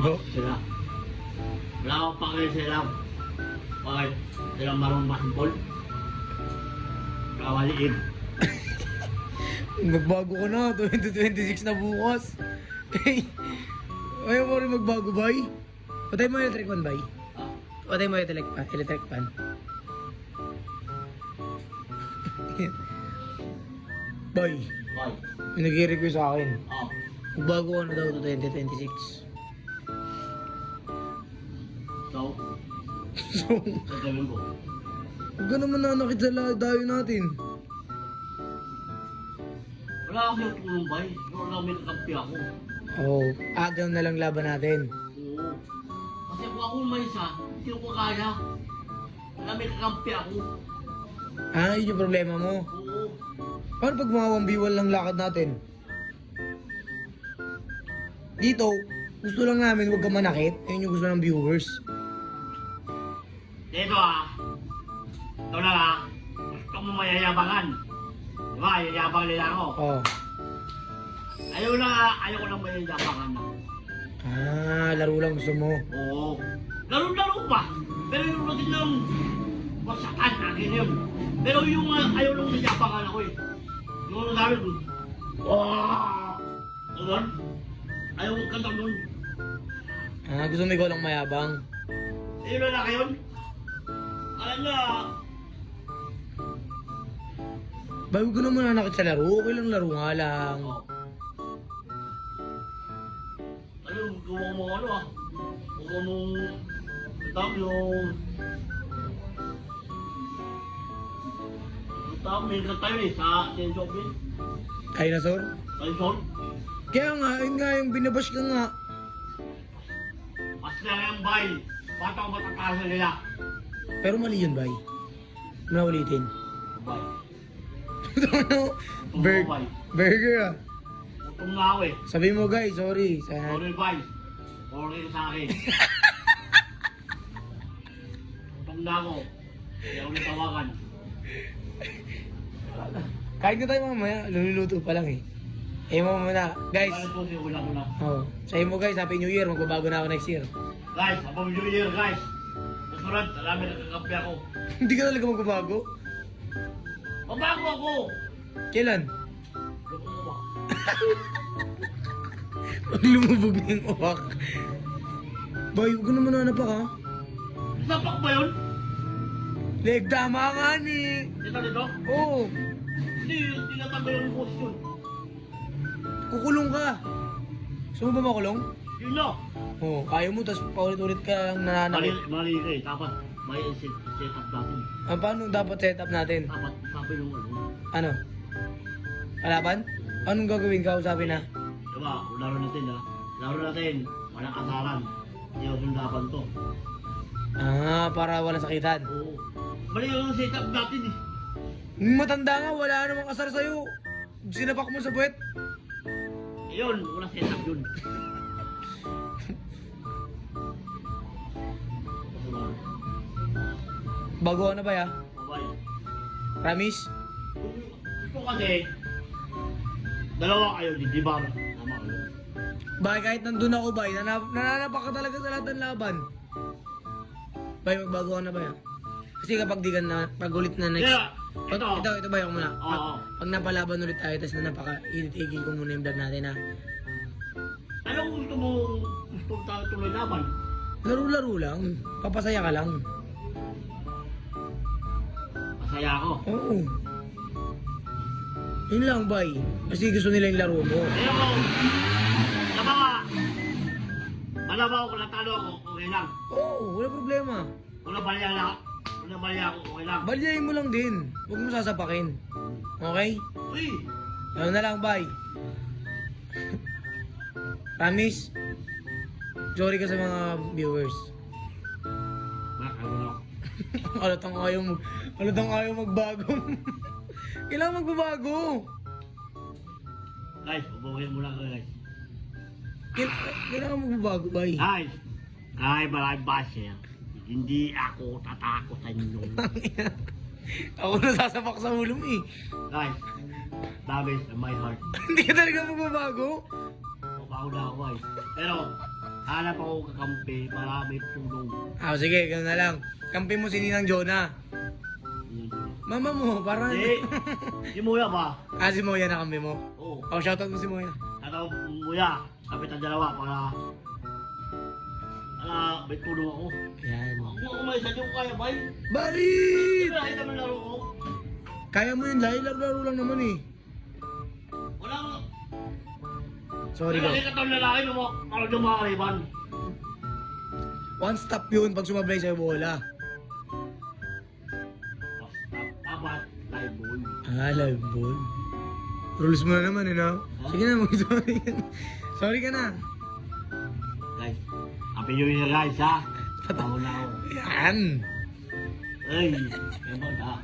Sila. Wala akong pakil sila. Bakit? Silang marunong basketball. Kawaliin. Magbago ka na, 2026 na bukas. Ayaw mo rin magbago, bay? Patay mo yung electric fan, bay? Ah, Patay mo yung electric fan. Bay, why? may nag-request sa akin. Oh. Magbago ka na daw to 2026. So, So, sasabihin ko. huwag ka naman nanakit sa dayo natin. Wala kasi yung tulong bay. Siguro lang may kakampi ako. Oo, agaw na lang laban natin. Oo. Kasi kung ako may isa, hindi ko kaya. Wala may kakampi ako. Ah, yun yung problema mo. Oo. Paano pag mga 1v1 lang lakad natin? Dito, gusto lang namin huwag ka manakit. Ayun yung gusto ng viewers. Dito ah. Ito lang ah. Gusto mo mayayabangan. Diba? Yayabang nila ako. Oh. Ayaw ko lang mayayabangan na. Ah, laro lang gusto mo. Oo. Laro-laro pa. Pero yung routine lang, masakan akin yun. Pero yung ayaw lang mayayabangan ako eh. Yung ano sabi ko, waaah! Ganun. Ayaw ko kanta nun. Ah, gusto mo ikaw lang mayabang. Ayun na lang yun. Alam na, Ba, huwag ka naman nanakit sa laro. Okay lang, laro nga lang. ano, gawa mo ano ah. Gawa mong, tawag yung, tawag may kanta yun eh, sa Chainsaw Man. Dinosaur? Chainsaw. Kaya nga, yun nga yung binabash ka nga. Mas na yung bay. Bata ko matatasan nila. Pero mali yun, bay. Ano ulitin? Bay. Burger. Burger ah. Utong na ako eh. Sabi mo guys, sorry. Sana... Sorry bay. Sorry sa akin. Utong na ako. Hindi ako natawagan. Kain na tayo mamaya. Lululuto pa lang eh. Ayaw mo muna. Guys. Bakit po siya wala ko na. Oh. Sabi mo guys, Happy New Year. Magbabago na ako next year. Guys, abang New Year guys. Kasurad, alam mo nakakapi ako. Hindi ka talaga magbabago? Mabago ako! Kailan? Lumuwa. Pag lumubog na yung uwak. Bay, huwag ka naman nanapak ha. Sapak ba yun? Leg, tama ka ni. Dito? Oo. Hindi natanggal yung post yun. Kukulong ka. Gusto mo ba makulong? Yun na. Oo. Kaya mo, tapos paulit-ulit ka lang nananakit. Mali eh. Dapat may set up natin. Ah, paano dapat setup natin? Dapat sabi yung ano. Ano? Kalaban? Anong gagawin ka? Usapin na. Diba, laro natin ha. Laro natin. Walang asaran. Hindi ako sundapan to. Ah, para walang sakitan. Oo. Mali yung set up natin eh. Matanda nga, wala namang kasar sa'yo. Sinapak mo sa buwet. Yun, walang set up yun. Bago na ba ya? Bye. Promise? Ito kasi, dalawa kayo, di ba? Tama kayo. Bakit kahit nandun ako ba, nananapak ka talaga sa lahat ng laban. Bay, magbago ka na ba ya? Kasi kapag di ka na, pag ulit na next... Yeah, ito ba yung muna? Oo. Pag napalaban ulit tayo, tapos na napaka-itigil ko muna yung vlog natin ha. Anong gusto mo, gusto tayo tuloy laban? Laro-laro lang. Papasaya ka lang. Masaya ako. Oo. Yun lang, bay. Kasi gusto nila yung laro mo. Pero kung, nabawa, malabaw ko, natalo ako, okay lang. Oo, wala problema. Wala balya lang, wala balya ako, okay lang. Balyayin mo lang din. Huwag mo sasapakin. Okay? Uy, Ano na lang, bay. Promise? Sorry ka sa mga viewers. nakakaroon ako. Halatang ayaw magbago. Kailangan magbabago. Guys, ubuhin mo lang guys. Kailangan magbabago, bay. Guys, kahit maraming basher, hindi ako tatakot sa inyo. Ako nasasapak sa ulo mo eh. Guys, damage in my heart. Hindi ka talaga magbabago. Mabaho na ako guys. Pero, Hanap ako kakampi para may tulong. Ah, sige, gano'n na lang. Kampi mo si Ninang Jonah. Mama mo, para... Si Muya ba? Ah, si Moya na kampi mo. Oo. Oh, shoutout mo si Moya. Ano, Muya, kapit ang dalawa para may tulong ako. Yan. Kung umayos, hindi ko kaya, bay. Balit! Kahit naman laro ko. Kaya mo yun, Lai. Laro lang naman eh. Wala. Sorry ko. Kasi katawang lalaki mo, parang dumakariban. One stop yun pag sumabay sa'yo bola. Dapat, live ball. Ah, live ball. Rules mo na naman, no? Sige na, mag-sorry ka na. Sorry ka na. Guys, happy new year guys, ha? Pataw na ako. Yan. Ay, ewan na.